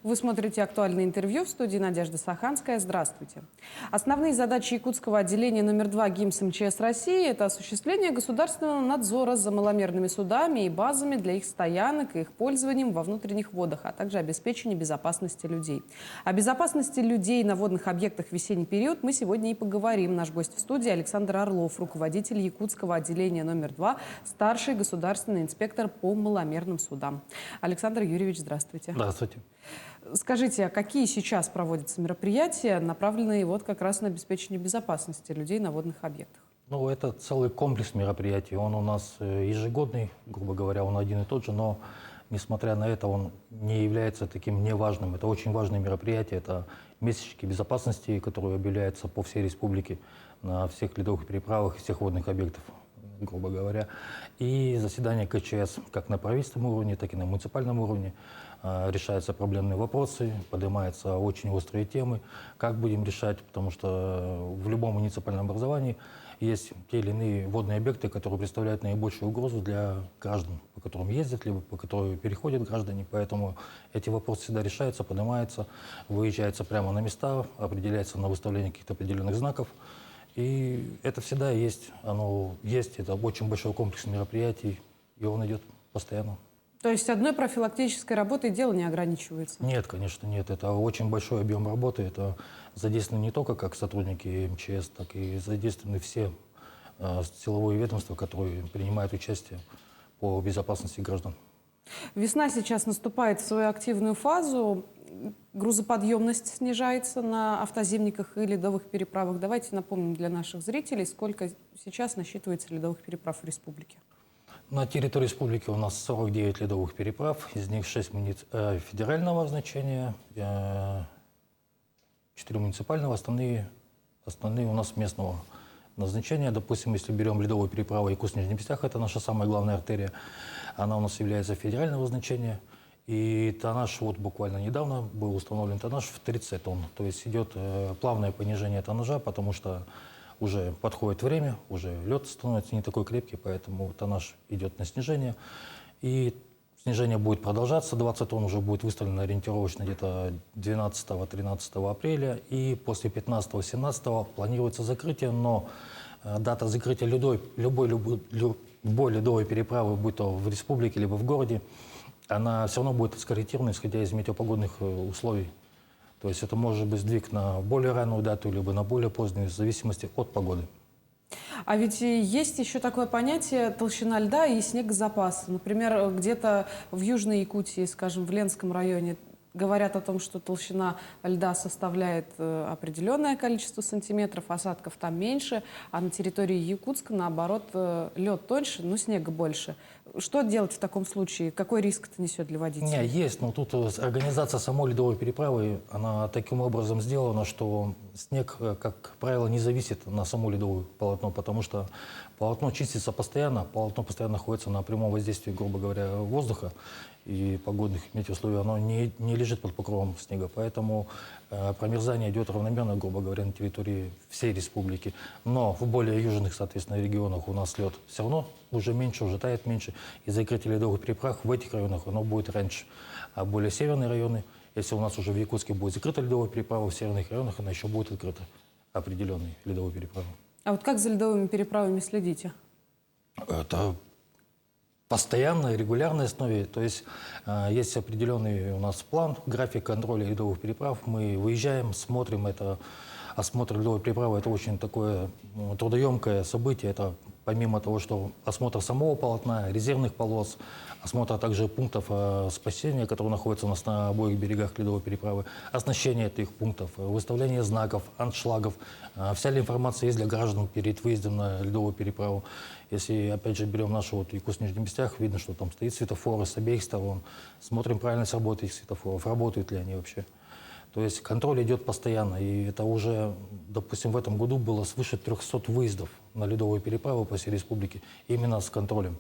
Вы смотрите «Актуальное интервью», в студии Надежда Саханская. Здравствуйте. Основные задачи якутского отделения номер 2 ГИМС МЧС России – это осуществление государственного надзора за маломерными судами и базами для их стоянок и их пользованием во внутренних водах, а также обеспечение безопасности людей. О безопасности людей на водных объектах в весенний период мы сегодня и поговорим. Наш гость в студии Александр Орлов, руководитель якутского отделения номер 2, старший государственный инспектор по маломерным судам. Александр Юрьевич, здравствуйте. Здравствуйте. Скажите, а какие сейчас проводятся мероприятия, направленные вот как раз на обеспечение безопасности людей на водных объектах? Ну, это целый комплекс мероприятий. Он у нас ежегодный, грубо говоря, он один и тот же, но, несмотря на это, он не является таким неважным. Это очень важное мероприятие. Это месячники безопасности, которые объявляются по всей республике на всех ледовых переправах и всех водных объектов, грубо говоря. И заседание КЧС как на правительственном уровне, так и на муниципальном уровне. Решаются проблемные вопросы, поднимаются очень острые темы. Как будем решать, потому что в любом муниципальном образовании есть те или иные водные объекты, которые представляют наибольшую угрозу для граждан, по которым ездят, либо по которым переходят граждане. Поэтому эти вопросы всегда решаются, поднимаются, выезжаются прямо на места, определяется на выставление каких-то определенных знаков. И это всегда есть, оно есть, это очень большой комплекс мероприятий, и он идет постоянно. То есть одной профилактической работой дело не ограничивается? Нет, конечно, нет. Это очень большой объем работы. Это задействованы не только как сотрудники МЧС, так и задействованы все силовые ведомства, которые принимают участие по безопасности граждан. Весна сейчас наступает в свою активную фазу. Грузоподъемность снижается на автозимниках и ледовых переправах. Давайте напомним для наших зрителей, сколько сейчас насчитывается ледовых переправ в республике. На территории республики у нас 49 ледовых переправ, из них 6 федерального значения, 4 муниципального, остальные у нас местного назначения. Допустим, если берем ледовую переправу Якутск-Нижний Пестях, это наша самая главная артерия, она у нас является федерального значения. И тоннаж, вот буквально недавно был установлен тоннаж в 30 тонн. То есть идет плавное понижение тоннажа, потому что уже подходит время, уже лед становится не такой крепкий, поэтому тоннаж идет на снижение. И снижение будет продолжаться, 20 тонн уже будет выставлено ориентировочно где-то 12-13 апреля. И после 15-17 планируется закрытие, но дата закрытия любой ледовой переправы, будь то в республике либо в городе, она все равно будет скорректирована, исходя из метеопогодных условий. То есть это может быть сдвиг на более раннюю дату, либо на более позднюю, в зависимости от погоды. А ведь есть еще такое понятие толщина льда и снегозапас. Например, где-то в Южной Якутии, скажем, в Ленском районе, говорят о том, что толщина льда составляет определенное количество сантиметров, осадков там меньше, а на территории Якутска, наоборот, лед тоньше, но снега больше. Что делать в таком случае? Какой риск это несет для водителя? Нет, есть, но тут организация самой ледовой переправы, она таким образом сделана, что снег, как правило, не зависит на само ледовое полотно, потому что полотно чистится постоянно, полотно постоянно находится на прямом воздействии, грубо говоря, воздуха и погодных метеоусловий, оно не лежит под покровом снега, поэтому промерзание идет равномерно, грубо говоря, на территории всей республики. Но в более южных, соответственно, регионах у нас лед все равно уже меньше, уже тает меньше, и закрытие ледовых переправ в этих районах оно будет раньше. А более северные районы, если у нас уже в Якутске будет закрыта ледовая переправа, в северных районах она еще будет открыта, определенные ледовые переправы. А вот как за ледовыми переправами следите? Это постоянно, регулярной основе. То есть есть определенный у нас план, график контроля ледовых переправ. Мы выезжаем, смотрим это. Осмотр ледовой переправы – это очень такое трудоемкое событие. Это помимо того, что осмотр самого полотна, резервных полос, осмотр также пунктов спасения, которые находятся у нас на обоих берегах ледовой переправы, оснащение этих пунктов, выставление знаков, аншлагов. Вся ли информация есть для граждан перед выездом на ледовую переправу. Если, опять же, берем нашу вот Якутск-Нижний Пестях, видно, что там стоит светофоры с обеих сторон. Смотрим правильность работы этих светофоров, работают ли они вообще. То есть контроль идет постоянно, и это уже, допустим, в этом году было свыше 300 выездов на ледовые переправы по всей республике именно с контролем.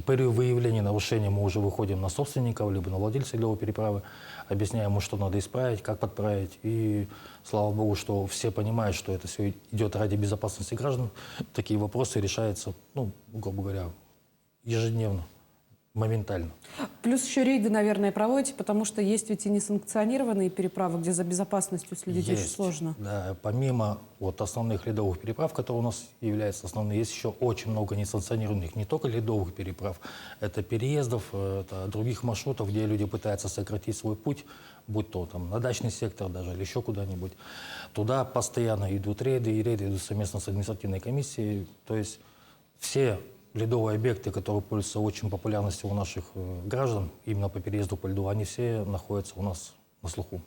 При выявлении нарушений мы уже выходим на собственников, либо на владельца ледовой переправы, объясняем ему, что надо исправить, как подправить. И слава богу, что все понимают, что это все идет ради безопасности граждан. Такие вопросы решаются, ну, грубо говоря, ежедневно. Моментально. Плюс еще рейды, наверное, проводите, потому что есть ведь и несанкционированные переправы, где за безопасностью следить очень Есть, сложно. да. Помимо вот основных ледовых переправ, которые у нас являются основными, есть еще очень много несанкционированных, не только ледовых переправ, это переездов, это других маршрутов, где люди пытаются сократить свой путь, будь то там на дачный сектор даже или еще куда-нибудь. Туда постоянно идут рейды, и рейды идут совместно с административной комиссией. То есть все ледовые объекты, которые пользуются очень популярностью у наших граждан, именно по переезду по льду, они все находятся у нас на слуху.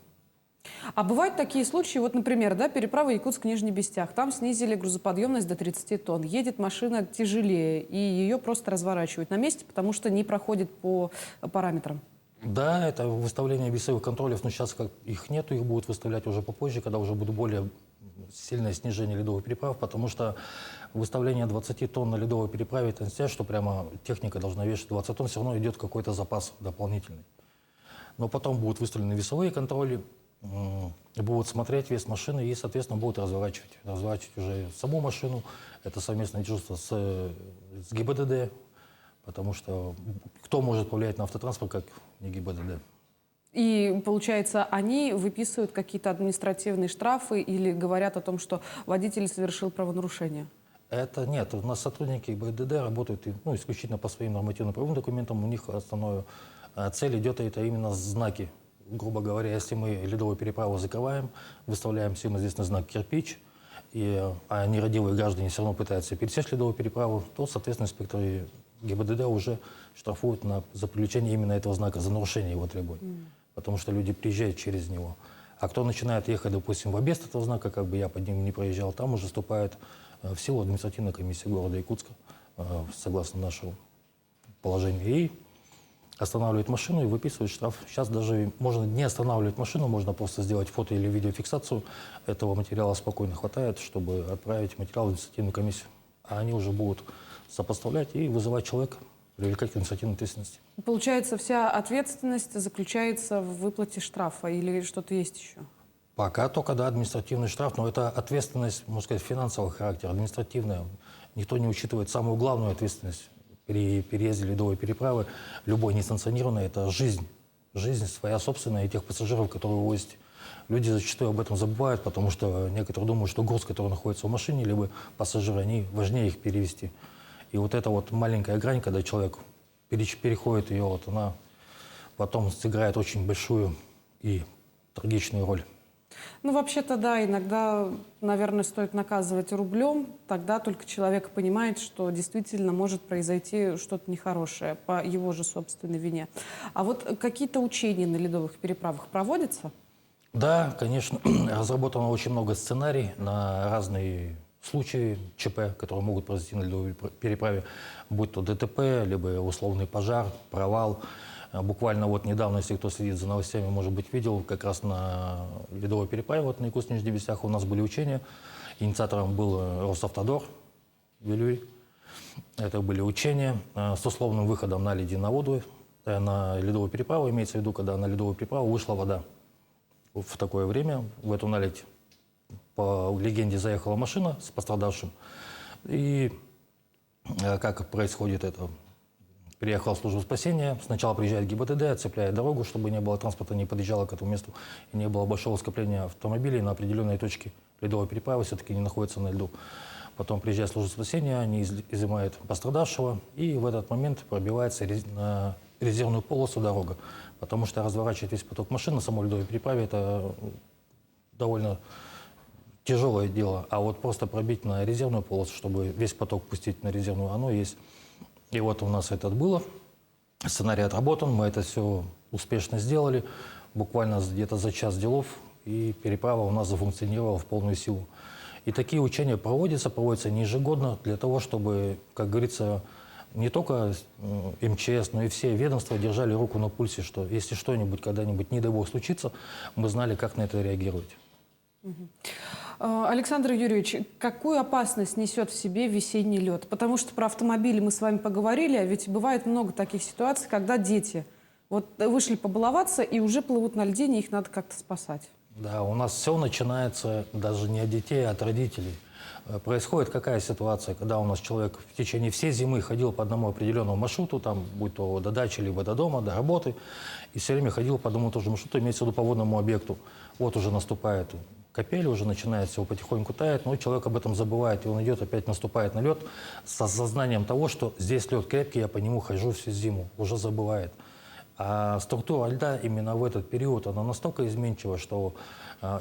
А бывают такие случаи, вот, например, да, переправа Якутск-Нижний Бестях. Там снизили грузоподъемность до 30 тонн. Едет машина тяжелее, и ее просто разворачивают на месте, потому что не проходит по параметрам. Да, это выставление весовых контролев, но сейчас как их нету, их будут выставлять уже попозже, когда уже будет более сильное снижение ледовых переправ, потому что выставление 20 тонн на ледовой переправе, это не означает, что прямо техника должна вешать 20 тонн, все равно идет какой-то запас дополнительный. Но потом будут выставлены весовые контроли, будут смотреть вес машины и, соответственно, будут разворачивать. Разворачивать уже саму машину. Это совместное дежурство с ГИБДД, потому что кто может повлиять на автотранспорт, как не ГИБДД. И, получается, они выписывают какие-то административные штрафы или говорят о том, что водитель совершил правонарушение? Это нет. У нас сотрудники ГИБДД работают исключительно по своим нормативно-правовым документам. У них основная цель идет это именно знаки. Грубо говоря, если мы ледовую переправу закрываем, выставляем всем известный знак «кирпич», а нерадивые граждане все равно пытаются пересечь ледовую переправу, то, соответственно, инспекторы ГИБДД уже штрафуют за привлечение именно этого знака, за нарушение его требований. Потому что люди приезжают через него. А кто начинает ехать, допустим, в объезд этого знака, как бы я под ним не проезжал, там уже вступает в силу административная комиссия города Якутска, согласно нашему положению, и останавливает машину и выписывает штраф. Сейчас даже можно не останавливать машину, можно просто сделать фото- или видеофиксацию. Этого материала спокойно хватает, чтобы отправить материал в административную комиссию. А они уже будут сопоставлять и вызывать человека, привлекать к административной ответственности. Получается, вся ответственность заключается в выплате штрафа или что-то есть еще? Пока только, да, административный штраф, но это ответственность, можно сказать, финансового характера, административная. Никто не учитывает самую главную ответственность при переезде ледовой переправы, любой несанкционированной, это жизнь. Жизнь своя собственная и тех пассажиров, которые вы возите. Люди зачастую об этом забывают, потому что некоторые думают, что груз, который находится в машине, либо пассажиры, они важнее их перевести. И вот эта вот маленькая грань, когда человек переходит ее, вот она потом сыграет очень большую и трагичную роль. Ну, вообще-то, да, иногда, наверное, стоит наказывать рублем, тогда только человек понимает, что действительно может произойти что-то нехорошее по его же собственной вине. А вот какие-то учения на ледовых переправах проводятся? Да, конечно, разработано очень много сценариев на разные случаи ЧП, которые могут произойти на ледовой переправе, будь то ДТП, либо условный пожар, провал. Буквально вот недавно, если кто следит за новостями, может быть, видел, как раз на ледовой переправе, вот на Якутск-Нижний Бестях у нас были учения. Инициатором был Росавтодор, Вилюй. Это были учения с условным выходом на ледяноводу, на ледовую переправу, имеется в виду, когда на ледовую переправу вышла вода. В такое время в эту наледь, по легенде, заехала машина с пострадавшим. И как происходит это? Приехала служба спасения, сначала приезжает ГИБДД, отцепляет дорогу, чтобы не было транспорта, не подъезжало к этому месту, и не было большого скопления автомобилей на определенной точке ледовой переправы, все-таки не находится на льду. Потом приезжает служба спасения, они изымают пострадавшего, и в этот момент пробивается на резервную полосу дорога, потому что разворачивать весь поток машин на самой ледовой переправе – это довольно тяжелое дело, а вот просто пробить на резервную полосу, чтобы весь поток пустить на резервную, оно есть. И вот у нас это было, сценарий отработан, мы это все успешно сделали, буквально где-то за час делов, и переправа у нас зафункционировала в полную силу. И такие учения проводятся не ежегодно, для того, чтобы, как говорится, не только МЧС, но и все ведомства держали руку на пульсе, что если что-нибудь когда-нибудь, не дай бог, случится, мы знали, как на это реагировать. Александр Юрьевич, какую опасность несет в себе весенний лед? Потому что про автомобили мы с вами поговорили, а ведь бывает много таких ситуаций, когда дети вот вышли побаловаться и уже плывут на льдине, их надо как-то спасать. Да, у нас все начинается даже не от детей, а от родителей. Происходит какая ситуация, когда у нас человек в течение всей зимы ходил по одному определенному маршруту, там, будь то до дачи, либо до дома, до работы, и все время ходил по одному и тому же маршруту, имеется в виду по водному объекту. Вот уже наступает капель, уже начинает все потихоньку таять, но человек об этом забывает, и он идет, опять наступает на лед с осознанием того, что здесь лед крепкий, я по нему хожу всю зиму, уже забывает. А структура льда именно в этот период, она настолько изменчива, что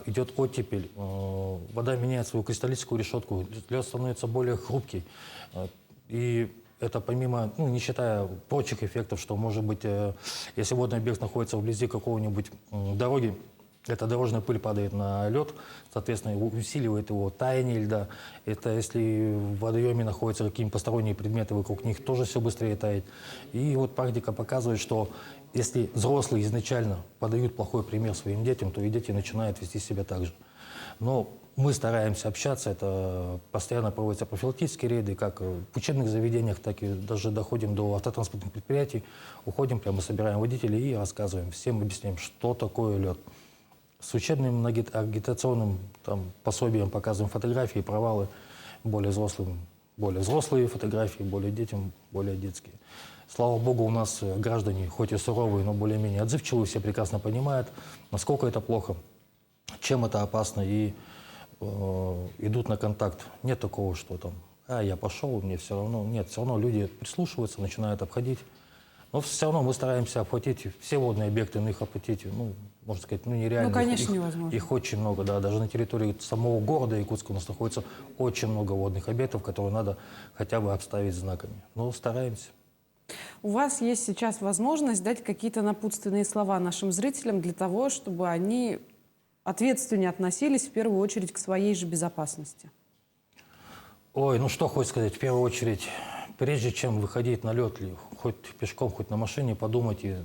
идет оттепель, вода меняет свою кристаллическую решетку, лед становится более хрупкий. И это помимо, ну, не считая прочих эффектов, что может быть, если водный объект находится вблизи какого-нибудь дороги, эта дорожная пыль падает на лед, соответственно, усиливает его таяние льда. Это если в водоеме находятся какие-нибудь посторонние предметы, вокруг них тоже все быстрее тает. И вот практика показывает, что если взрослые изначально подают плохой пример своим детям, то и дети начинают вести себя так же. Но мы стараемся общаться, это постоянно проводятся профилактические рейды, как в учебных заведениях, так и даже доходим до автотранспортных предприятий, уходим, прямо собираем водителей и рассказываем, всем объясняем, что такое лед. С учебным агитационным пособием показываем фотографии, провалы более взрослые фотографии, более детям, более детские. Слава богу, у нас граждане, хоть и суровые, но более-менее отзывчивые, все прекрасно понимают, насколько это плохо, чем это опасно, и идут на контакт. Нет такого, что там, я пошел, мне все равно. Нет, все равно люди прислушиваются, начинают обходить. Но все равно мы стараемся обхватить все водные объекты, но их обхватить, можно сказать, нереально. Ну, конечно, невозможно. Их очень много, да. Даже на территории самого города Якутска у нас находится очень много водных объектов, которые надо хотя бы обставить знаками. Но стараемся. У вас есть сейчас возможность дать какие-то напутственные слова нашим зрителям для того, чтобы они ответственнее относились в первую очередь к своей же безопасности. Ой, ну что хочется сказать, в первую очередь, прежде чем выходить на лед, хоть пешком, хоть на машине, подумайте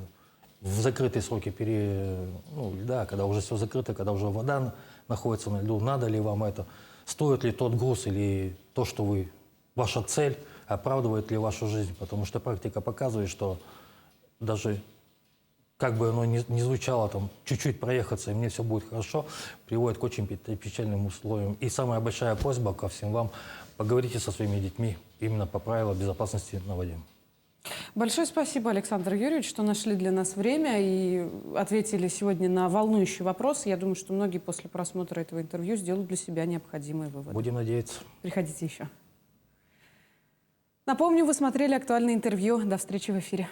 в закрытые сроки льда, когда уже все закрыто, когда уже вода находится на льду, надо ли вам это, стоит ли тот груз или то, что ваша цель, оправдывает ли вашу жизнь, потому что практика показывает, что даже как бы оно ни звучало, там, чуть-чуть проехаться, и мне все будет хорошо, приводит к очень печальным условиям. И самая большая просьба ко всем вам, поговорите со своими детьми именно по правилам безопасности на воде. Большое спасибо, Александр Юрьевич, что нашли для нас время и ответили сегодня на волнующий вопрос. Я думаю, что многие после просмотра этого интервью сделают для себя необходимые выводы. Будем надеяться. Приходите еще. Напомню, вы смотрели актуальное интервью. До встречи в эфире.